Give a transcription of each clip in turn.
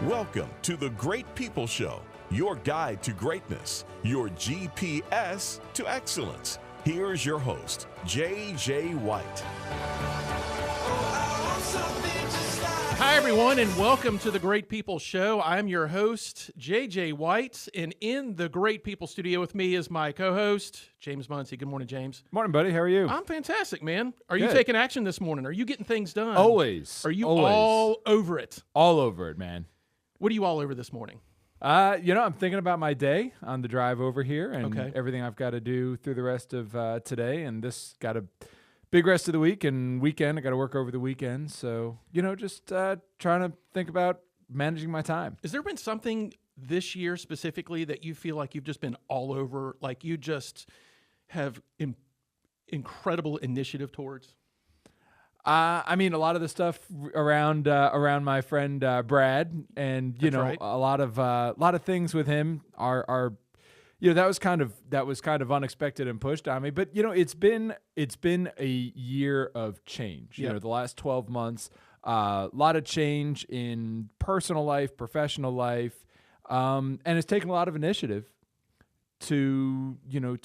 Welcome to the Great People Show, your guide to greatness, your GPS to excellence. Here's your host, J.J. White. Hi, everyone, and welcome to the Great People Show. I'm your host, J.J. White, and in the Great People studio with me is my co-host, James Munsey. Good morning, James. Morning, buddy. How are you? I'm fantastic, man. Are Good. you taking action this morning? Are you getting things done? Always. Are you Always. all over it? All over it, man. What are you all over this morning? I'm thinking about my day on the drive over here and Okay. everything I've got to do through the rest of today. And this got a big rest of the week and weekend. I got to work over the weekend. So, just trying to think about managing my time. Has there been something this year specifically that you feel like you've just been all over, like you just have incredible initiative towards? A lot of the stuff around my friend Brad, and That's right. a lot of things with him are that was kind of unexpected and pushed on me. But it's been a year of change. Yep. The last 12 months, a lot of change in personal life, professional life, and it's taken a lot of initiative to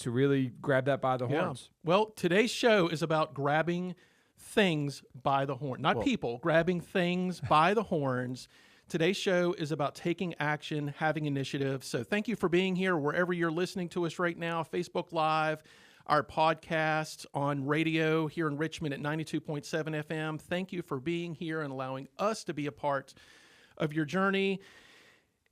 really grab that by the horns. Well, today's show is about grabbing things by the horn, not people, grabbing things by the horns. Today's show is about taking action, having initiative. So thank you for being here wherever you're listening to us right now, Facebook Live, our podcast on radio here in Richmond at 92.7 FM. Thank you for being here and allowing us to be a part of your journey.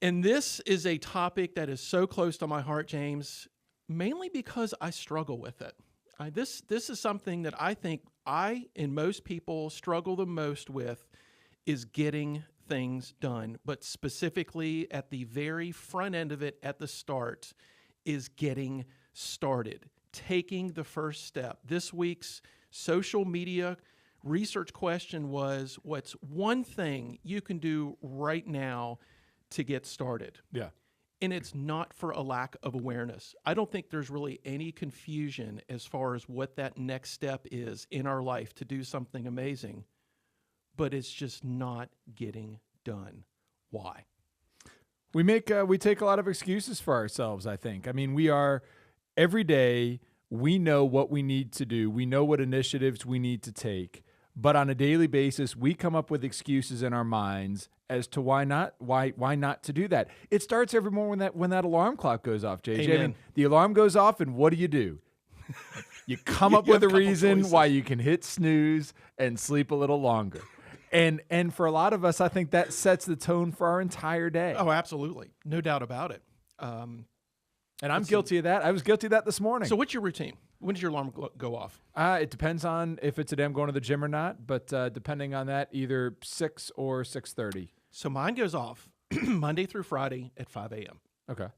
And this is a topic that is so close to my heart, James, mainly because I struggle with it. This is something that I think I and most people struggle the most with, is getting things done. But specifically at the very front end of it, at the start, is getting started, taking the first step. This week's social media research question was, what's one thing you can do right now to get started? Yeah. And it's not for a lack of awareness. I don't think there's really any confusion as far as what that next step is in our life to do something amazing, but it's just not getting done. Why? We take a lot of excuses for ourselves, I think. We are every day, we know what we need to do. We know what initiatives we need to take. But on a daily basis, we come up with excuses in our minds as to why not to do that. It starts every morning when that alarm clock goes off, JJ. Amen. The alarm goes off, and what do? You come up You with a have a couple reason choices. why you can hit snooze and sleep a little longer. And for a lot of us, I think that sets the tone for our entire day. Oh, absolutely. No doubt about it. And I'm guilty of that. I was guilty of that this morning. So what's your routine? When does your alarm go off? It depends on if it's a day I'm going to the gym or not, but depending on that, either 6 or 6:30. So mine goes off Monday through Friday at 5 a.m., Okay.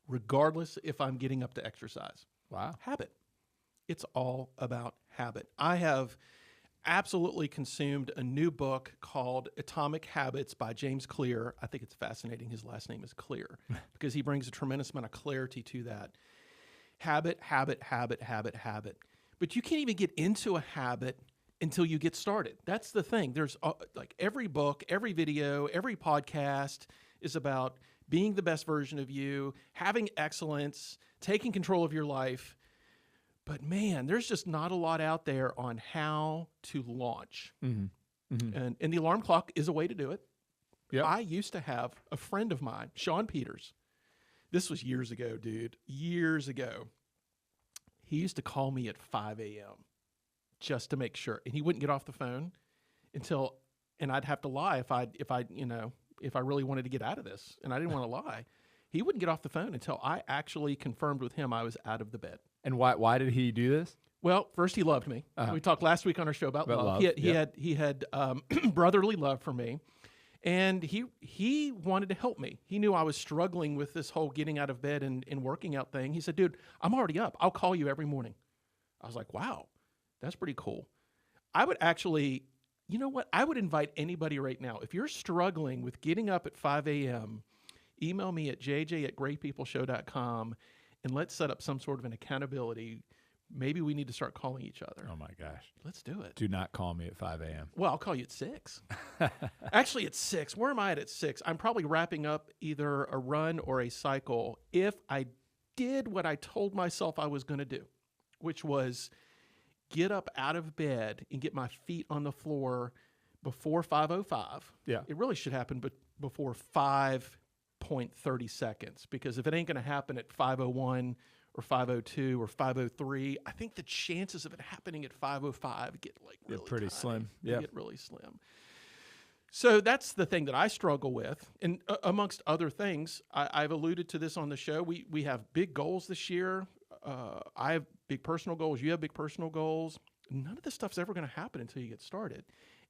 regardless if I'm getting up to exercise. Wow. Habit. It's all about habit. I have absolutely consumed a new book called Atomic Habits by James Clear. I think it's fascinating. His last name is Clear because he brings a tremendous amount of clarity to that. Habit, habit, habit, habit, habit. But you can't even get into a habit until you get started. That's the thing. There's like every book, every video, every podcast is about being the best version of you, having excellence, taking control of your life. But man, there's just not a lot out there on how to launch. Mm-hmm. Mm-hmm. And the alarm clock is a way to do it. Yep. I used to have a friend of mine, Sean Peters. This was years ago, dude. Years ago. He used to call me at 5 a.m. just to make sure. And he wouldn't get off the phone and I'd have to lie if I really wanted to get out of this. And I didn't want to lie. He wouldn't get off the phone until I actually confirmed with him I was out of the bed. And why did he do this? Well, first he loved me. Uh-huh. We talked last week on our show about love. love, He had brotherly love for me. And he wanted to help me. He knew I was struggling with this whole getting out of bed and working out thing. He said, dude, I'm already up. I'll call you every morning. I was like, wow, that's pretty cool. I would actually, you know what? I would invite anybody right now. If you're struggling with getting up at 5 a.m., email me at jj@greatpeopleshow.com and let's set up some sort of an accountability maybe we need to start calling each other. Oh my gosh. Let's do it. Do not call me at 5 a.m. Well, I'll call you at 6. Actually, at 6. Where am I at 6? I'm probably wrapping up either a run or a cycle if I did what I told myself I was going to do, which was get up out of bed and get my feet on the floor before 5:05. Yeah. It really should happen before 5.30 seconds, because if it ain't going to happen at 5:01 or 5:02 or 5:03, I think the chances of it happening at 5:05 get like really pretty tiny. slim. They Yeah. get really slim. So that's the thing that I struggle with. And amongst other things, I've alluded to this on the show. We have big goals this year. I have big personal goals. You have big personal goals. None of this stuff's ever going to happen until you get started.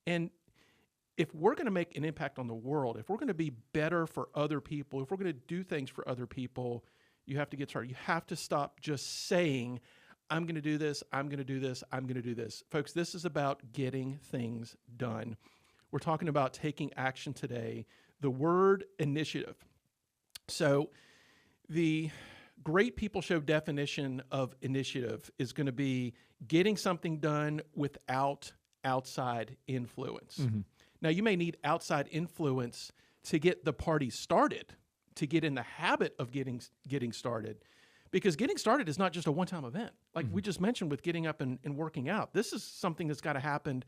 And if we're going to make an impact on the world, if we're going to be better for other people, if we're going to do things for other people, you have to get started. You have to stop just saying, I'm going to do this, I'm going to do this, I'm going to do this. Folks, this is about getting things done. We're talking about taking action today. The word initiative. So the Great People Show definition of initiative is going to be getting something done without outside influence. Mm-hmm. Now, you may need outside influence to get the party started, to get in the habit of getting started, because getting started is not just a one-time event. Like we just mentioned with getting up and working out. This is something that's got to happen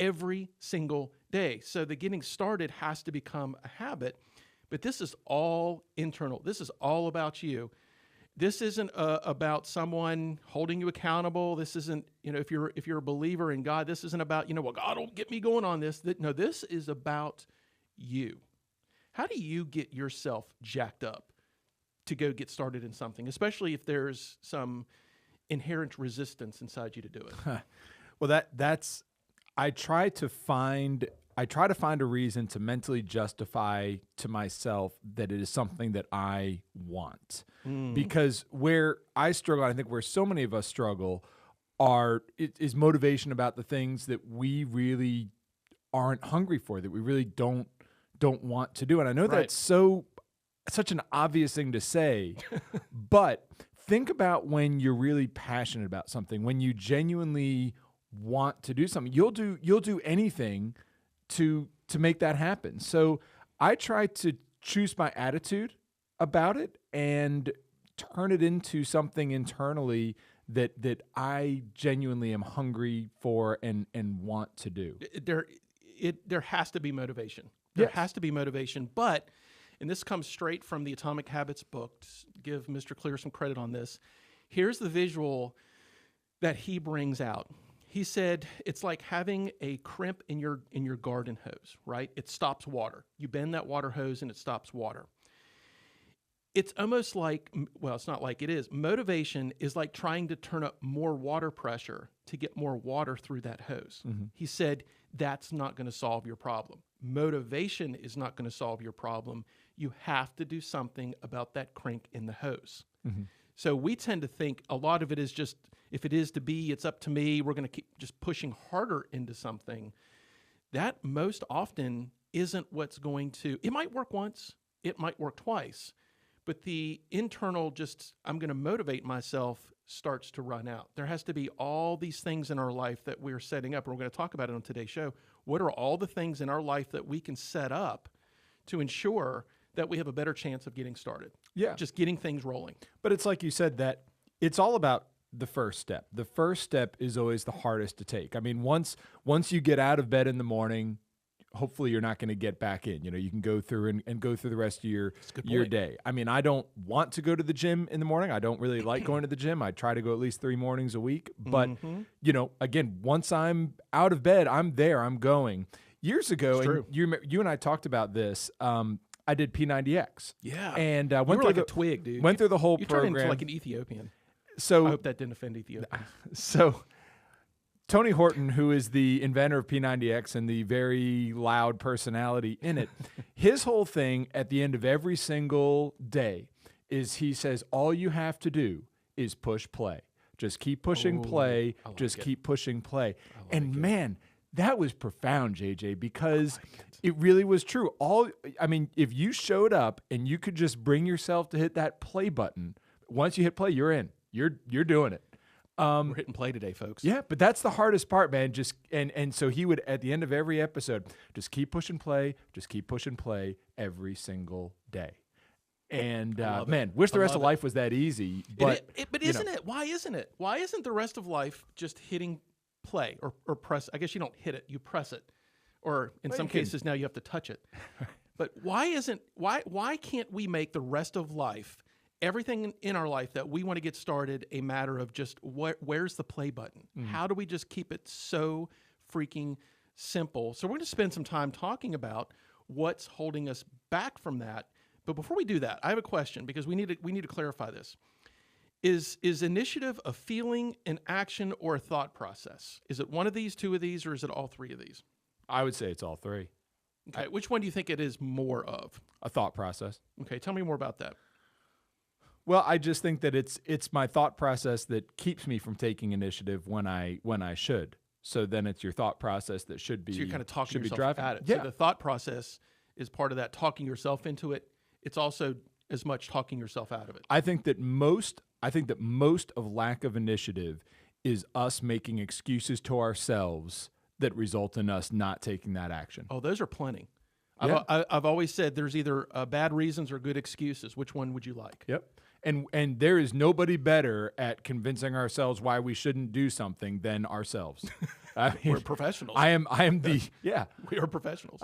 every single day. So the getting started has to become a habit, but this is all internal. This is all about you. This isn't about someone holding you accountable. This isn't, if you're a believer in God, this isn't about, well, God will get me going on this. No, this is about you. How do you get yourself jacked up to go get started in something, especially if there's some inherent resistance inside you to do it? Well, that's I try to find a reason to mentally justify to myself that it is something that I want. Because where I struggle, I think where so many of us struggle, is motivation about the things that we really aren't hungry for, that we really don't want to do. And I know that's such an obvious thing to say, but think about when you're really passionate about something, when you genuinely want to do something, you'll do anything to make that happen. So I try to choose my attitude about it and turn it into something internally that I genuinely am hungry for and want to do. There has to be motivation. There has to be motivation, but, and this comes straight from the Atomic Habits book, give Mr. Clear some credit on this. Here's the visual that he brings out. He said it's like having a crimp in your garden hose, right? It stops water. You bend that water hose and it stops water. It's almost like, well, it's not like it is. Motivation is like trying to turn up more water pressure to get more water through that hose. Mm-hmm. He said that's not going to solve your problem. Motivation is not going to solve your problem. You have to do something about that crank in the hose. Mm-hmm. So we tend to think a lot of it is just, if it is to be, it's up to me. We're going to keep just pushing harder into something. That most often isn't what's going to, it might work once, it might work twice, but the internal just, I'm going to motivate myself starts to run out. There has to be all these things in our life that we're setting up. We're going to talk about it on today's show. What are all the things in our life that we can set up to ensure that we have a better chance of getting started? Yeah. Just getting things rolling. But it's like you said, that it's all about the first step. The first step is always the hardest to take. I mean, once you get out of bed in the morning, hopefully you're not going to get back in. You can go through and go through the rest of your day. I mean, I don't want to go to the gym in the morning. I don't really like going to the gym. I try to go at least 3 mornings a week. But, again, once I'm out of bed, I'm there, I'm going. Years ago, and you and I talked about this, I did P90X. Yeah. And went through like a twig, dude. Went through the whole program. You program. turned into like an Ethiopian. So I hope that didn't offend Ethiopians. So Tony Horton, who is the inventor of P90X and the very loud personality in it, his whole thing at the end of every single day is he says, all you have to do is push play. Just keep pushing play. Just keep pushing play. And man, that was profound, JJ, because it really was true. If you showed up and you could just bring yourself to hit that play button, once you hit play, you're in. You're doing it. We're hitting play today, folks. Yeah, but that's the hardest part, man. Just and so he would, at the end of every episode, just keep pushing play every single day. And man, wish the rest of life was that easy. But but isn't it? Why isn't it? Why isn't the rest of life just hitting play or press? I guess you don't hit it, you press it, or in some cases now you have to touch it. But why can't we make the rest of life, everything in our life that we want to get started, a matter of just where's the play button? How do we just keep it so freaking simple? So we're going to spend some time talking about what's holding us back from that. But before we do that, I have a question, because we need to clarify this. Is initiative a feeling, an action, or a thought process? Is it one of these, two of these, or is it all three of these? I would say it's all three. Okay, which one do you think it is more of? A thought process. Okay, tell me more about that. Well, I just think that it's my thought process that keeps me from taking initiative when I should. So then it's your thought process that should be. So you're kind of talking yourself driving at it. Yeah. So the thought process is part of that, talking yourself into it. It's also as much talking yourself out of it. I think that most of lack of initiative is us making excuses to ourselves that result in us not taking that action. Oh, those are plenty. Yeah. I've always said there's either bad reasons or good excuses. Which one would you like? Yep. And there is nobody better at convincing ourselves why we shouldn't do something than ourselves. I mean, We're professionals. I am the yeah. We are professionals.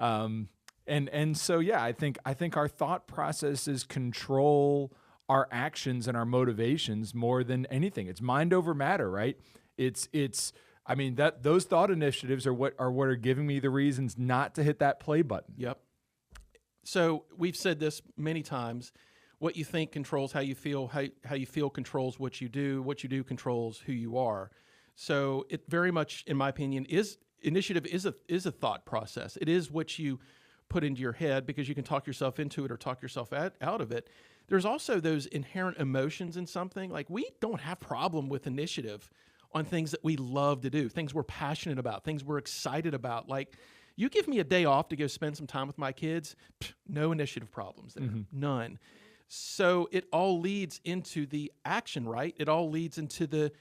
And so yeah, I think our thought processes control our actions and our motivations more than anything. It's mind over matter, right? I mean, that those thought initiatives are what are giving me the reasons not to hit that play button. Yep. So we've said this many times. What you think controls how you feel. How you feel controls what you do. What you do controls who you are. So it very much, in my opinion, initiative is a thought process. It is what you put into your head, because you can talk yourself into it or talk yourself out of it. There's also those inherent emotions in something. Like, we don't have problem with initiative on things that we love to do, things we're passionate about, things we're excited about. Like, you give me a day off to go spend some time with my kids, no initiative problems there, none. So it all leads into the action, right? It all leads into the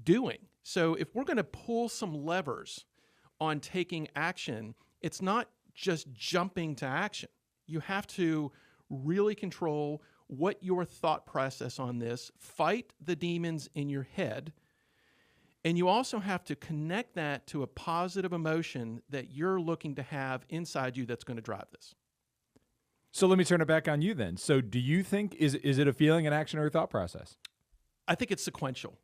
doing. So if we're going to pull some levers on taking action, it's not just jumping to action. You have to really control what your thought process on this, fight the demons in your head, and you also have to connect that to a positive emotion that you're looking to have inside you that's going to drive this. So let me turn it back on you then. So do you think, is it a feeling, an action, or a thought process? I think it's sequential.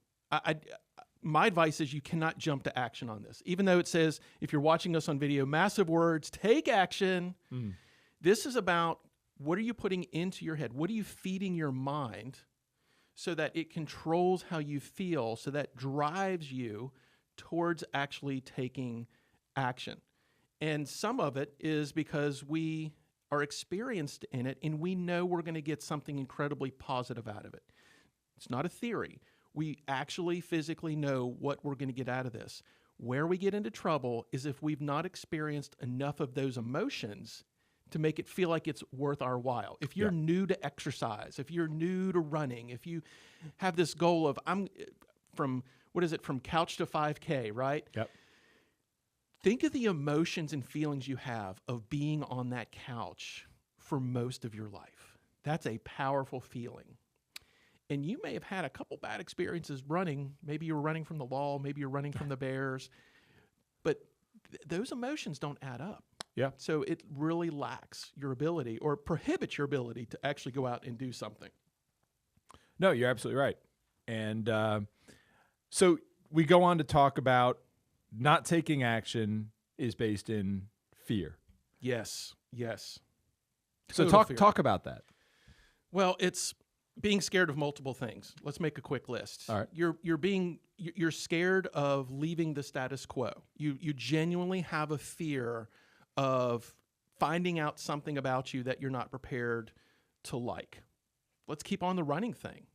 My advice is you cannot jump to action on this. Even though it says, if you're watching us on video, massive words, take action. This is about, what are you putting into your head? What are you feeding your mind so that it controls how you feel, so that drives you towards actually taking action? And some of it is because we are experienced in it and we know we're going to get something incredibly positive out of it. It's not a theory. We actually physically know what we're going to get out of this. Where we get into trouble is if we've not experienced enough of those emotions to make it feel like it's worth our while. If you're new to exercise, if you're new to running, if you have this goal of, from couch to 5K, right? Yep. Think of the emotions and feelings you have of being on that couch for most of your life. That's a powerful feeling. And you may have had a couple bad experiences running. Maybe you were running from the law, maybe you're running from the bears, but those emotions don't add up. Yeah. So it really lacks your ability, or prohibits your ability, to actually go out and do something. No, you're absolutely right. And so we go on to talk about not taking action is based in fear. Yes, yes. So Total talk about that. Well, it's being scared of multiple things. Let's make a quick list. All right. You're scared of leaving the status quo. You genuinely have a fear of finding out something about you that you're not prepared to like. Let's keep on the running thing.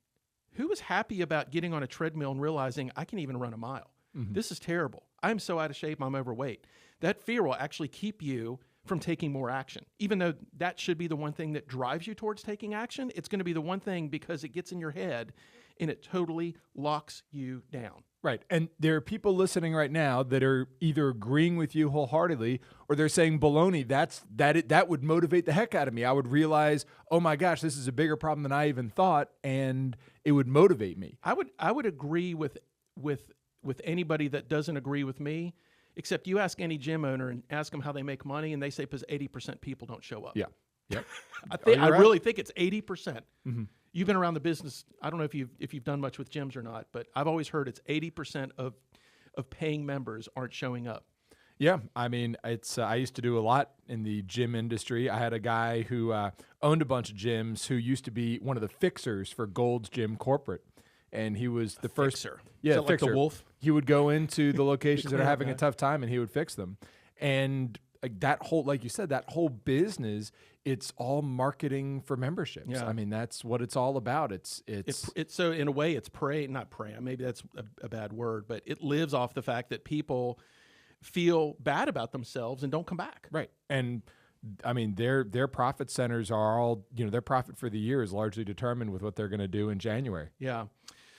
Who is happy about getting on a treadmill and realizing I can even run a mile? This is terrible. I'm so out of shape, I'm overweight. That fear will actually keep you from taking more action. Even though that should be the one thing that drives you towards taking action, it's going to be the one thing, because it gets in your head and it totally locks you down, Right. And there are people listening right now that are either agreeing with you wholeheartedly or they're saying, baloney, that would motivate the heck out of me. I would realize, oh my gosh, this is a bigger problem than I even thought, and it would motivate me. I would agree with anybody that doesn't agree with me, except you ask any gym owner and ask them how they make money, and they say because 80% people don't show up. Yeah. Yep. I really think it's 80%. Mm-hmm. You've been around the business. I don't know if you've done much with gyms or not, but I've always heard it's 80% of paying members aren't showing up. Yeah, I mean, it's I used to do a lot in the gym industry. I had a guy who owned a bunch of gyms who used to be one of the fixers for Gold's Gym Corporate, and he was the first fixer. Yeah, like the wolf. He would go into the locations that are having a tough time, and he would fix them. And that whole, like you said, that whole business, it's all marketing for memberships. Yeah. I mean, that's what it's all about. It's so in a way, it's not prey. Maybe that's a bad word, but it lives off the fact that people feel bad about themselves and don't come back. Right. And I mean, their profit centers are all, their profit for the year is largely determined with what they're going to do in January. Yeah.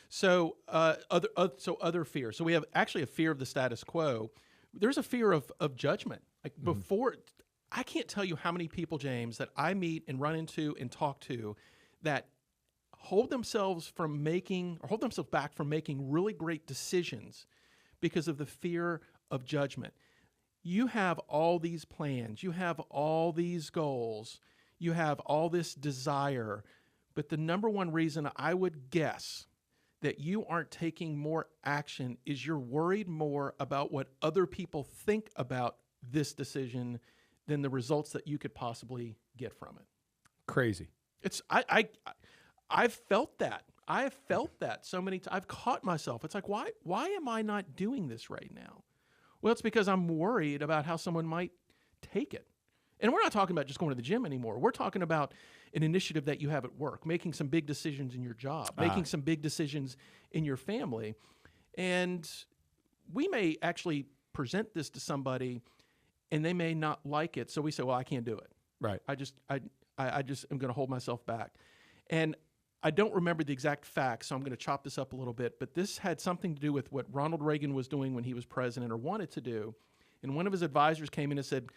So other fears. So we have actually a fear of the status quo. There's a fear of judgment. Like before, I can't tell you how many people, James, that I meet and run into and talk to that hold themselves back from making really great decisions because of the fear of judgment. You have all these plans, you have all these goals, you have all this desire, but the number one reason I would guess that you aren't taking more action is you're worried more about what other people think about this decision than the results that you could possibly get from it. Crazy. It's I've felt that. I have felt that so many times. I've caught myself. It's like, why am I not doing this right now? Well, it's because I'm worried about how someone might take it. And we're not talking about just going to the gym anymore. We're talking about an initiative that you have at work, making some big decisions in your job, making some big decisions in your family. And we may actually present this to somebody and they may not like it. So we say, well, I can't do it. Right. I just am going to hold myself back. And I don't remember the exact facts, so I'm going to chop this up a little bit, but this had something to do with what Ronald Reagan was doing when he was president or wanted to do. And one of his advisors came in and said,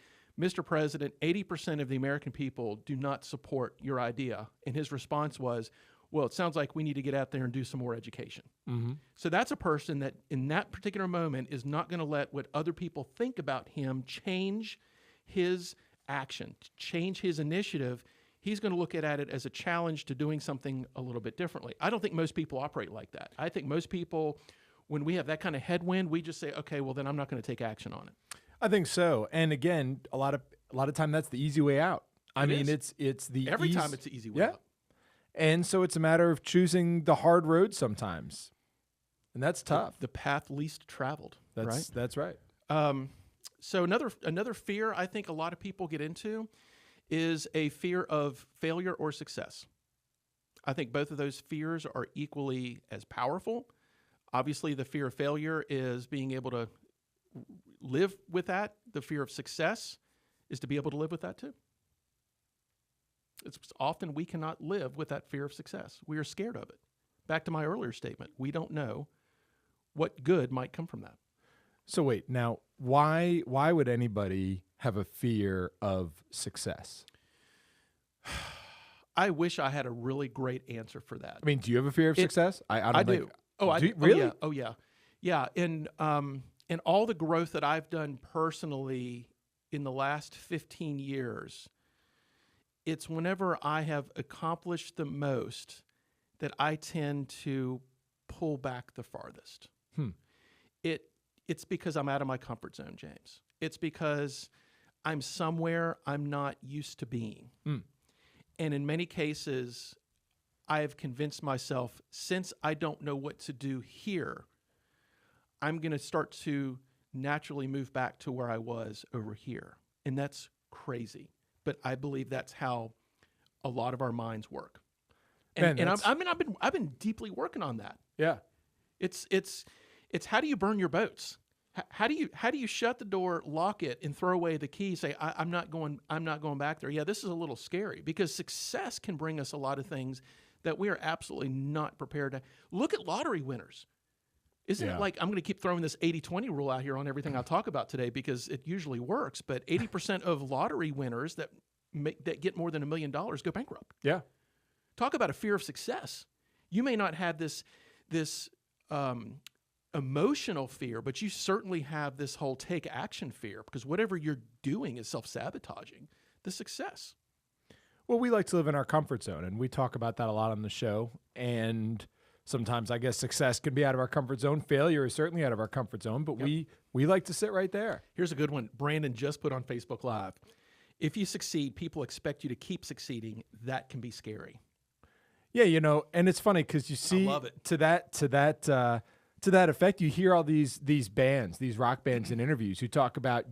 Mr. President, 80% of the American people do not support your idea. And his response was, well, it sounds like we need to get out there and do some more education. Mm-hmm. So that's a person that in that particular moment is not going to let what other people think about him change his action, change his initiative. He's going to look at it as a challenge to doing something a little bit differently. I don't think most people operate like that. I think most people, when we have that kind of headwind, we just say, okay, well, then I'm not going to take action on it. I think so. And again, a lot of time that's the easy way out. It's the every time it's the easy way out. And so it's a matter of choosing the hard road sometimes. And that's tough. The path least traveled. That's right. So another fear I think a lot of people get into is a fear of failure or success. I think both of those fears are equally as powerful. Obviously, the fear of failure is being able to live with that. The fear of success is to be able to live with that too. It's often we cannot live with that fear of success. We are scared of it. Back to my earlier statement, we don't know what good might come from that. So wait, now why would anybody have a fear of success? I wish I had a really great answer for that. I mean, do you have a fear of success? I do. Really? Oh yeah. And all the growth that I've done personally in the last 15 years, it's whenever I have accomplished the most that I tend to pull back the farthest. It's because I'm out of my comfort zone, James. It's because I'm somewhere I'm not used to being. And in many cases, I have convinced myself, since I don't know what to do here, I'm going to start to naturally move back to where I was over here. And that's crazy. But I believe that's how a lot of our minds work. And I've been deeply working on that. Yeah. It's how do you burn your boats? How do you shut the door, lock it, and throw away the key? Say I'm not going back there. Yeah, this is a little scary because success can bring us a lot of things that we are absolutely not prepared to. Look at lottery winners. Isn't it like, I'm going to keep throwing this 80-20 rule out here on everything I talk about today because it usually works, but 80% of lottery winners that get more than $1 million go bankrupt. Yeah. Talk about a fear of success. You may not have this emotional fear, but you certainly have this whole take action fear because whatever you're doing is self-sabotaging the success. Well, we like to live in our comfort zone, and we talk about that a lot on the show. And sometimes I guess success can be out of our comfort zone. Failure is certainly out of our comfort zone, but we like to sit right there. Here's a good one. Brandon just put on Facebook Live. If you succeed, people expect you to keep succeeding. That can be scary. Yeah, and it's funny because you see I love it. to that effect, you hear all these bands, these rock bands in interviews who talk about,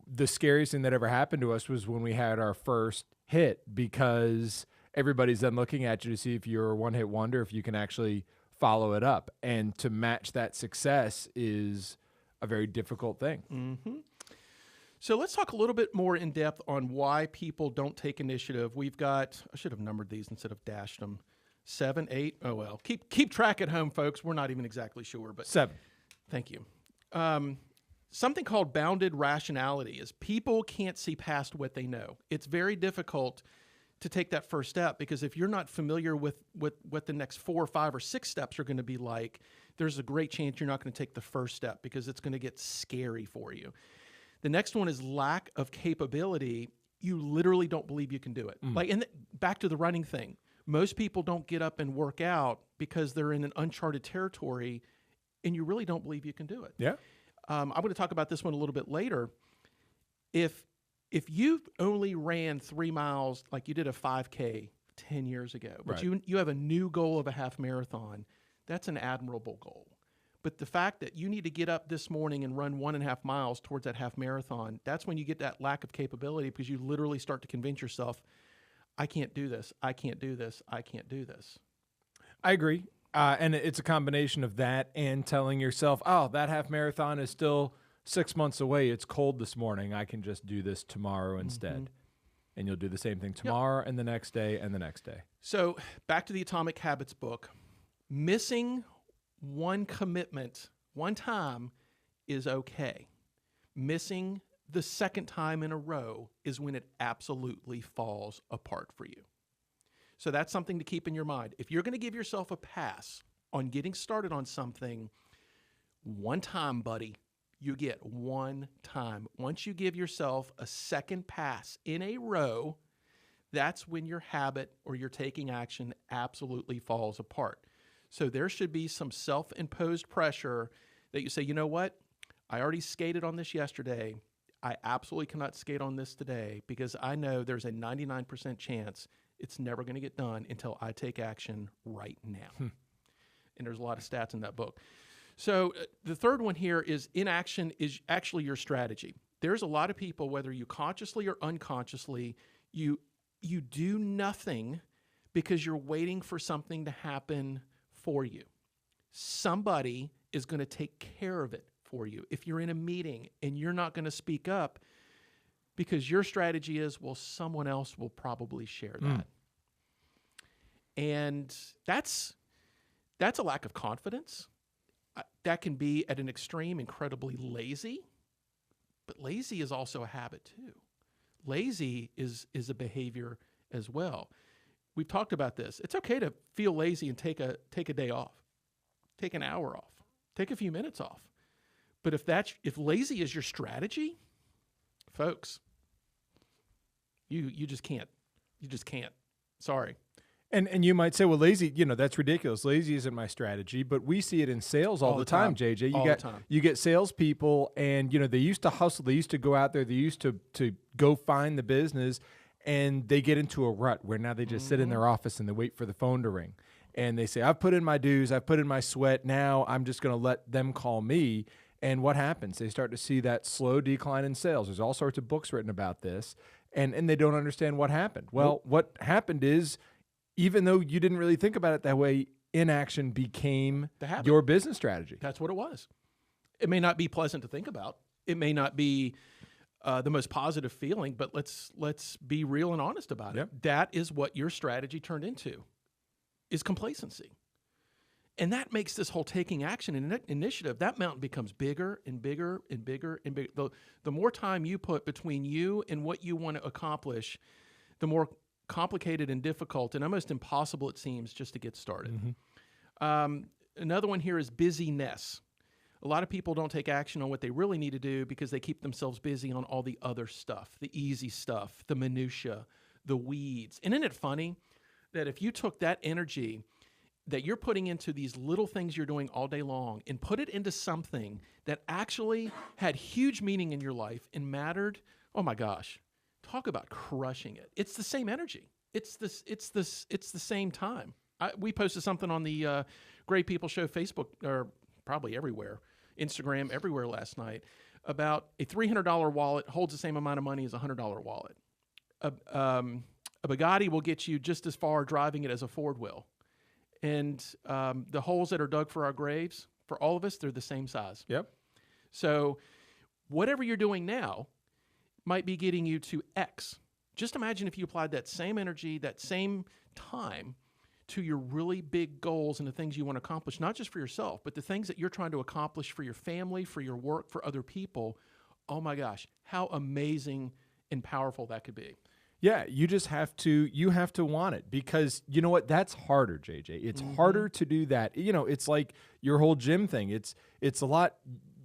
the scariest thing that ever happened to us was when we had our first hit, because everybody's then looking at you to see if you're a one-hit wonder, if you can actually follow it up. And to match that success is a very difficult thing. Mm-hmm. So let's talk a little bit more in depth on why people don't take initiative. We've got, I should have numbered these instead of dashed them. 7, 8, oh well. Keep track at home, folks. We're not even exactly sure, but 7. Thank you. Something called bounded rationality is people can't see past what they know. It's very difficult to take that first step because if you're not familiar with what the next 4, 5, or 6 steps are going to be like, there's a great chance you're not going to take the first step because it's going to get scary for you. The next one is lack of capability. You literally don't believe you can do it. Back to the running thing. Most people don't get up and work out because they're in an uncharted territory and you really don't believe you can do it. Yeah. I'm going to talk about this one a little bit later. If you only ran 3 miles, like you did a 5K 10 years ago, but you have a new goal of a half marathon, that's an admirable goal. But the fact that you need to get up this morning and run 1.5 miles towards that half marathon, that's when you get that lack of capability because you literally start to convince yourself, I can't do this, I can't do this, I can't do this. I agree. And it's a combination of that and telling yourself, oh, that half marathon is still 6 months away. It's cold this morning. I can just do this tomorrow instead. Mm-hmm. And you'll do the same thing tomorrow and the next day and the next day. So back to the Atomic Habits book. Missing one commitment one time is okay. Missing the second time in a row is when it absolutely falls apart for you. So that's something to keep in your mind. If you're going to give yourself a pass on getting started on something, one time, buddy, you get one time. Once you give yourself a second pass in a row, that's when your habit or your taking action absolutely falls apart. So there should be some self-imposed pressure that you say, you know what? I already skated on this yesterday. I absolutely cannot skate on this today because I know there's a 99% chance it's never going to get done until I take action right now. And there's a lot of stats in that book. So the third one here is inaction is actually your strategy. There's a lot of people, whether you consciously or unconsciously, you do nothing because you're waiting for something to happen for you. Somebody is going to take care of it for you. If you're in a meeting and you're not going to speak up because your strategy is, well, someone else will probably share that. And that's a lack of confidence. That can be at an extreme incredibly lazy, but lazy is also a habit too. Lazy is a behavior as well. We've talked about this. It's okay to feel lazy and take a day off, take an hour off, take a few minutes off. But if lazy is your strategy, folks, you just can't. You just can't. Sorry. And you might say, well, lazy, that's ridiculous. Lazy isn't my strategy, but we see it in sales all the time, JJ. You get salespeople, and they used to hustle. They used to go out there. They used to go find the business, and they get into a rut where now they just sit in their office and they wait for the phone to ring. And they say, I've put in my dues. I've put in my sweat. Now I'm just going to let them call me. And what happens? They start to see that slow decline in sales. There's all sorts of books written about this, and they don't understand what happened. Well, what happened is, even though you didn't really think about it that way, inaction became your business strategy. That's what it was. It may not be pleasant to think about. It may not be the most positive feeling, but let's be real and honest about it. That is what your strategy turned into, is complacency. And that makes this whole taking action and initiative, that mountain becomes bigger and bigger and bigger and bigger. The more time you put between you and what you want to accomplish, the more complicated and difficult and almost impossible it seems just to get started. Another one here is busyness. A lot of people don't take action on what they really need to do because they keep themselves busy on all the other stuff, the easy stuff, the minutia, the weeds. And isn't it funny that if you took that energy that you're putting into these little things you're doing all day long and put it into something that actually had huge meaning in your life and mattered, oh my gosh, talk about crushing it. It's the same energy. It's the same time. We posted something on the Great People Show Facebook, or probably everywhere, Instagram, everywhere last night, about a $300 wallet holds the same amount of money as a $100 wallet. A Bugatti will get you just as far driving it as a Ford will. And the holes that are dug for our graves, for all of us, they're the same size. Yep. So whatever you're doing now might be getting you to X. Just imagine if you applied that same energy, that same time to your really big goals and the things you want to accomplish, not just for yourself, but the things that you're trying to accomplish for your family, for your work, for other people. Oh my gosh, how amazing and powerful that could be. Yeah, you have to want it, because you know what? That's harder, JJ. It's harder to do that. You know, it's like your whole gym thing. It's a lot.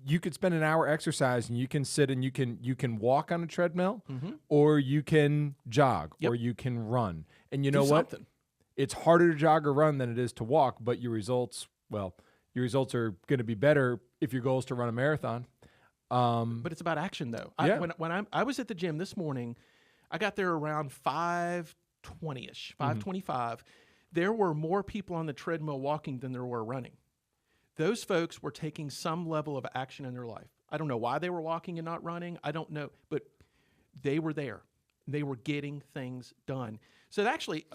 You could spend an hour exercise and you can sit and you can walk on a treadmill, or you can jog, or you can run. And you know what? It's harder to jog or run than it is to walk, but your results are going to be better if your goal is to run a marathon. But it's about action, though. When I was at the gym this morning, I got there around 5:20ish, 5:25. There were more people on the treadmill walking than there were running. Those folks were taking some level of action in their life. I don't know why they were walking and not running. I don't know, but they were there. They were getting things done. So it actually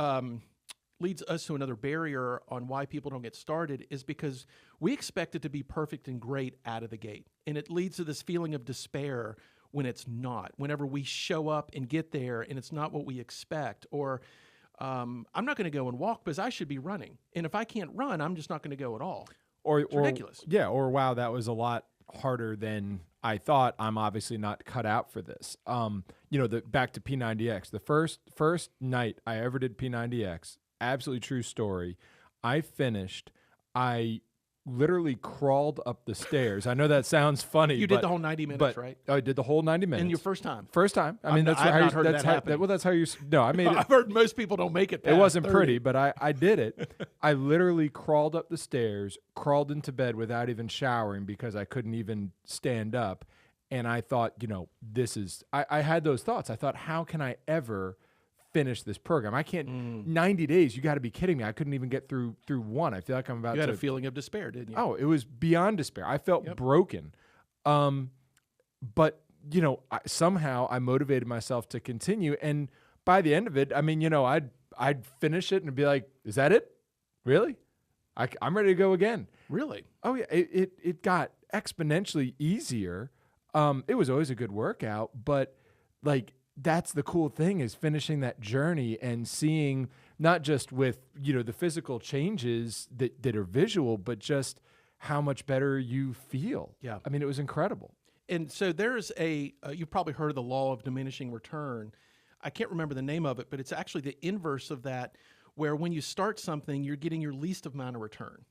leads us to another barrier on why people don't get started, is because we expect it to be perfect and great out of the gate. And it leads to this feeling of despair when it's not, whenever we show up and get there and it's not what we expect, or I'm not going to go and walk because I should be running. And if I can't run, I'm just not going to go at all. It's ridiculous. Or wow, that was a lot harder than I thought. I'm obviously not cut out for this. Back to P90X. The first night I ever did P90X, absolutely true story. I finished. I literally crawled up the stairs. I know that sounds funny. You did the whole 90 minutes, right? I did the whole 90 minutes. And your first time? First time. I mean, that's how you. No, I made it. I've heard most people don't make it past It wasn't 30. pretty, but I did it. I literally crawled up the stairs, crawled into bed without even showering because I couldn't even stand up. And I thought, I had those thoughts. I thought, how can I ever finish this program? I can't. 90 days. You got to be kidding me. I couldn't even get through one. I feel like I'm about to. You had a feeling of despair, didn't you? Oh, it was beyond despair. I felt broken. But somehow I motivated myself to continue. And by the end of it, I mean, I'd finish it and be like, "Is that it? Really? I'm ready to go again." Really? Oh yeah. It got exponentially easier. It was always a good workout, but that's the cool thing, is finishing that journey and seeing not just with, the physical changes that are visual, but just how much better you feel. Yeah. I mean, it was incredible. And so there's you've probably heard of the law of diminishing return. I can't remember the name of it, but it's actually the inverse of that, where when you start something, you're getting your least amount of return.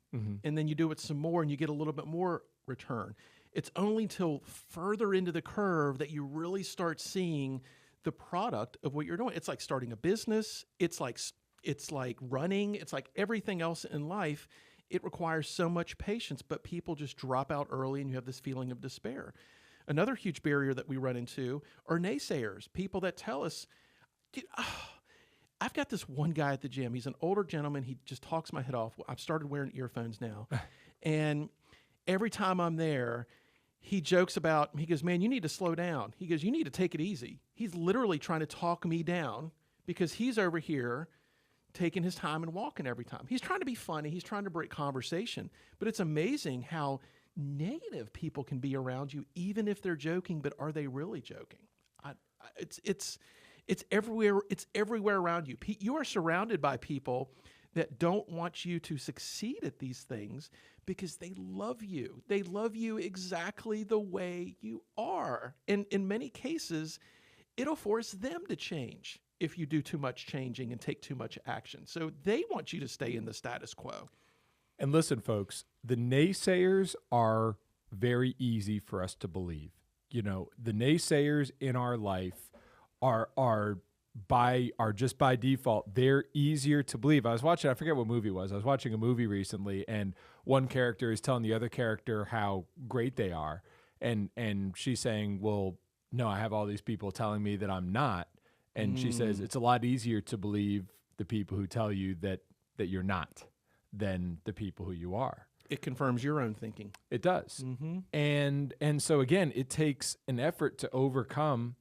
And then you do it some more and you get a little bit more return. It's only till further into the curve that you really start seeing the product of what you're doing. It's like starting a business. It's like running. It's like everything else in life. It requires so much patience, but people just drop out early and you have this feeling of despair. Another huge barrier that we run into are naysayers, people that tell us, dude, I've got this one guy at the gym. He's an older gentleman. He just talks my head off. I've started wearing earphones now. And every time I'm there, he jokes about, he goes, "Man, you need to slow down." He goes, "You need to take it easy." He's literally trying to talk me down because he's over here taking his time and walking every time. He's trying to be funny. He's trying to break conversation. But it's amazing how negative people can be around you, even if they're joking, but are they really joking? It's everywhere. It's everywhere around you. You are surrounded by people that don't want you to succeed at these things because they love you. They love you exactly the way you are. And in many cases, it'll force them to change if you do too much changing and take too much action. So they want you to stay in the status quo. And listen, folks, the naysayers are very easy for us to believe. You know, the naysayers in our life are just by default, they're easier to believe. I forget what movie it was. I was watching a movie recently, and one character is telling the other character how great they are. And she's saying, well, no, I have all these people telling me that I'm not. And she says, it's a lot easier to believe the people who tell you that you're not than the people who you are. It confirms your own thinking. It does. Mm-hmm. And so again, it takes an effort to overcome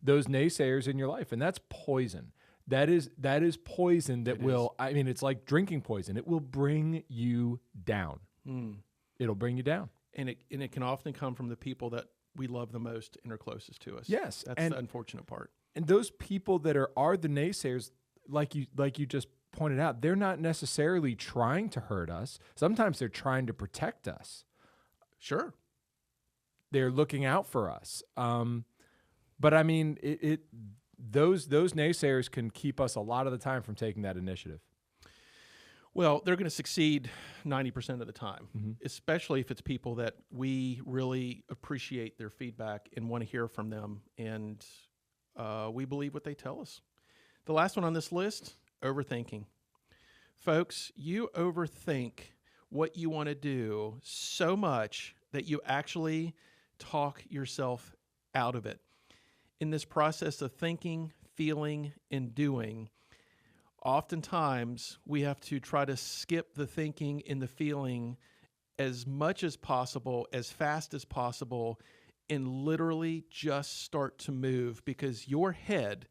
those naysayers in your life, and that's poison. That is poison that it's like drinking poison. It will bring you down. It'll bring you down. And it can often come from the people that we love the most and are closest to us. Yes. That's the unfortunate part. And those people that are the naysayers, like you just pointed out, they're not necessarily trying to hurt us. Sometimes they're trying to protect us. Sure. They're looking out for us. But I mean, those naysayers can keep us a lot of the time from taking that initiative. Well, they're going to succeed 90% of the time, especially if it's people that we really appreciate their feedback and want to hear from them, and we believe what they tell us. The last one on this list, overthinking. Folks, you overthink what you want to do so much that you actually talk yourself out of it. In this process of thinking, feeling, and doing, oftentimes we have to try to skip the thinking and the feeling as much as possible, as fast as possible, and literally just start to move, because your head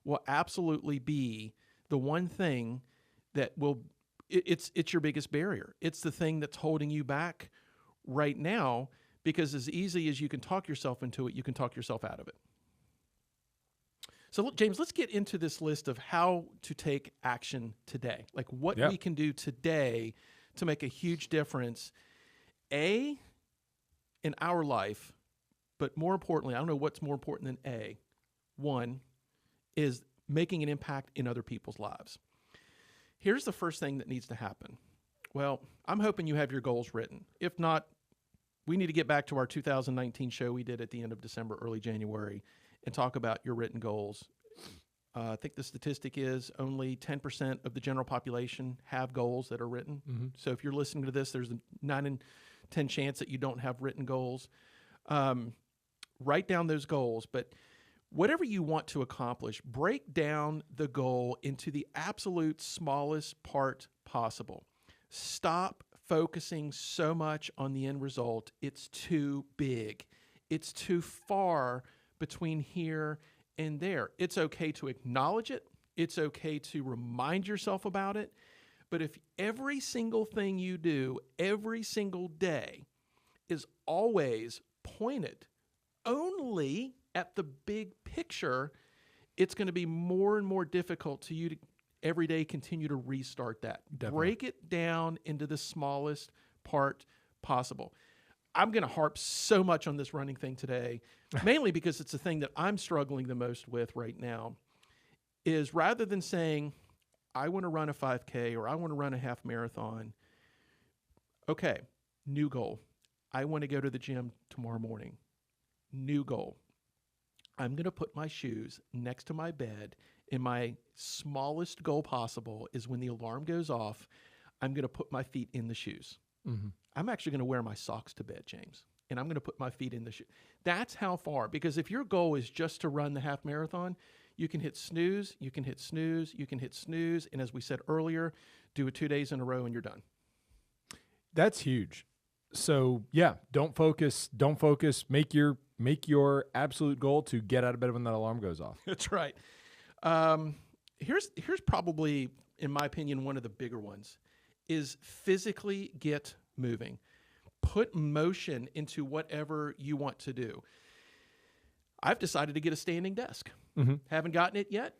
will absolutely be the one thing that it's your biggest barrier. It's the thing that's holding you back right now, because as easy as you can talk yourself into it, you can talk yourself out of it. So, look, James, let's get into this list of how to take action today, like what we can do today to make a huge difference, in our life, but more importantly, I don't know what's more important than one is making an impact in other people's lives. Here's the first thing that needs to happen. Well, I'm hoping you have your goals written. If not, we need to get back to our 2019 show we did at the end of December, early January, and talk about your written goals. I think the statistic is only 10% of the general population have goals that are written. Mm-hmm. So if you're listening to this, there's a 9 in 10 chance that you don't have written goals. Write down those goals, but whatever you want to accomplish, break down the goal into the absolute smallest part possible. Stop focusing so much on the end result. It's too big. It's too far between here and there. It's okay to acknowledge it. It's okay to remind yourself about it. But if every single thing you do every single day is always pointed only at the big picture, it's going to be more and more difficult to you to every day continue to restart that. Definitely. Break it down into the smallest part possible. I'm going to harp so much on this running thing today, mainly because it's the thing that I'm struggling the most with right now, is rather than saying, I want to run a 5K or I want to run a half marathon, okay, new goal. I want to go to the gym tomorrow morning. New goal. I'm going to put my shoes next to my bed, and my smallest goal possible is when the alarm goes off, I'm going to put my feet in the shoes. Mm-hmm. I'm actually going to wear my socks to bed, James, and I'm going to put my feet in the shoe. That's how far, because if your goal is just to run the half marathon, you can hit snooze, you can hit snooze, you can hit snooze, and as we said earlier, do it 2 days in a row and you're done. That's huge. So yeah, don't focus, make your absolute goal to get out of bed when that alarm goes off. That's right. Here's probably, in my opinion, one of the bigger ones is physically get moving. Put motion into whatever you want to do. I've decided to get a standing desk. Mm-hmm. Haven't gotten it yet,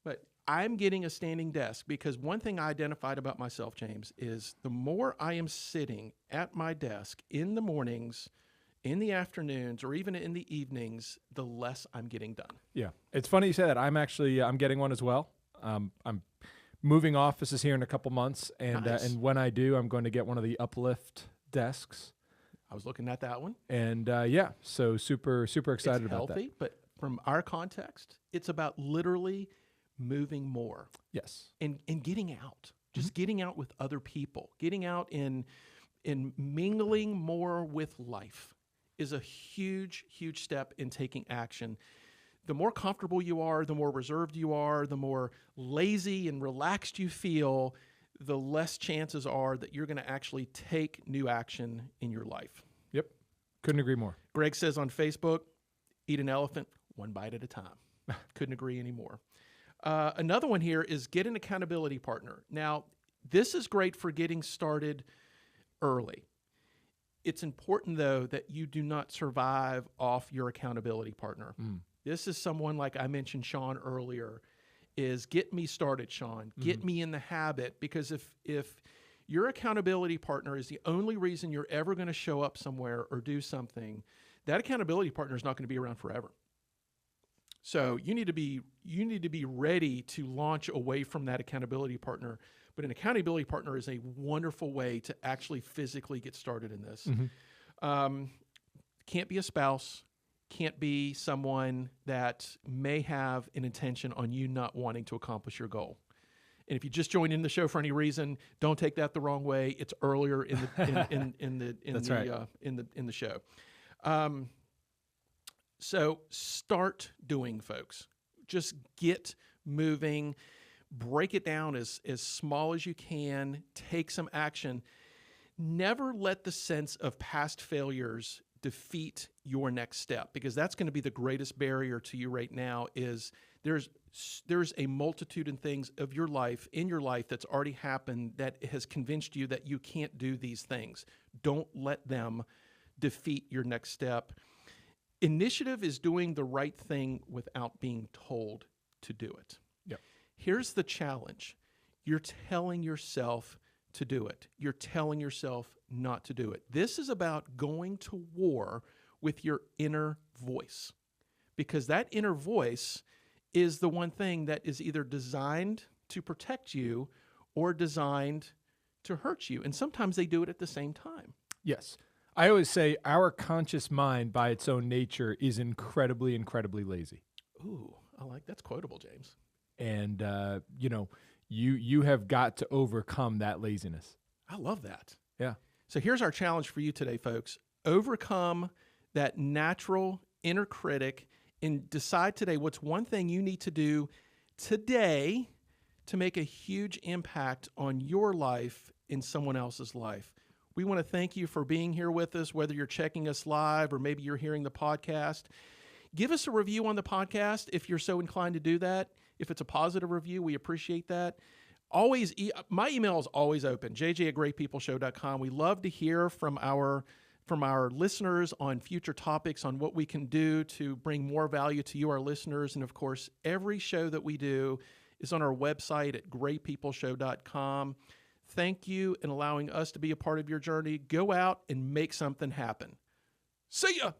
but I'm getting a standing desk because one thing I identified about myself, James, is the more I am sitting at my desk in the mornings, in the afternoons, or even in the evenings, the less I'm getting done. Yeah. It's funny you say that. I'm getting one as well. I'm moving offices here in a couple months, and Nice. and when I do, I'm going to get one of the uplift desks. I was looking at that one. And so super excited It's about healthy, but from our context, it's about literally moving more. Yes. And getting out, just getting out with other people, getting out and mingling more with life is a huge step in taking action. The more comfortable you are, the more reserved you are, the more lazy and relaxed you feel, the less chances are that you're going to actually take new action in your life. Yep. Couldn't agree more. Greg says on Facebook, eat an elephant one bite at a time. Couldn't agree anymore. Another one here is get an accountability partner. Now, this is great for getting started early. It's important, though, that you do not survive off your accountability partner. This is someone, like I mentioned Sean earlier, is get me started, Sean. Get me in the habit, because if your accountability partner is the only reason you're ever going to show up somewhere or do something, that accountability partner is not going to be around forever. So you need to be ready to launch away from that accountability partner. But an accountability partner is a wonderful way to actually physically get started in this. Can't be a spouse, can't be someone that may have an intention on you not wanting to accomplish your goal. And if you just joined in the show for any reason, don't take that the wrong way. It's earlier in the show. So start doing, folks. Just get moving. Break it down as small as you can. Take some action. Never let the sense of past failures defeat your next step, because that's going to be the greatest barrier to you right now. Is there's a multitude of things in your life that's already happened that has convinced you that you can't do these things. Don't let them defeat your next step. Initiative is doing the right thing without being told to do it. Yep. Here's the challenge. You're telling yourself to do it. You're telling yourself not to do it. This is about going to war with your inner voice, because that inner voice is the one thing that is either designed to protect you or designed to hurt you. And sometimes they do it at the same time. Yes. I always say our conscious mind by its own nature is incredibly lazy. Ooh, that's quotable, James. And, you have got to overcome that laziness. I love that. Yeah. So here's our challenge for you today, folks. Overcome that natural inner critic and decide today what's one thing you need to do today to make a huge impact on your life and someone else's life. We want to thank you for being here with us, whether you're checking us live or maybe you're hearing the podcast. Give us a review on the podcast if you're so inclined to do that. If it's a positive review, we appreciate that. Always, my email is always open, jj@greatpeopleshow.com. We love to hear from our listeners on future topics, on what we can do to bring more value to you, our listeners. And of course, every show that we do is on our website at greatpeopleshow.com. Thank you in allowing us to be a part of your journey. Go out and make something happen. See ya.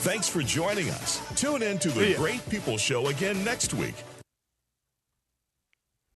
Thanks for joining us. Tune in to the Great People Show again next week.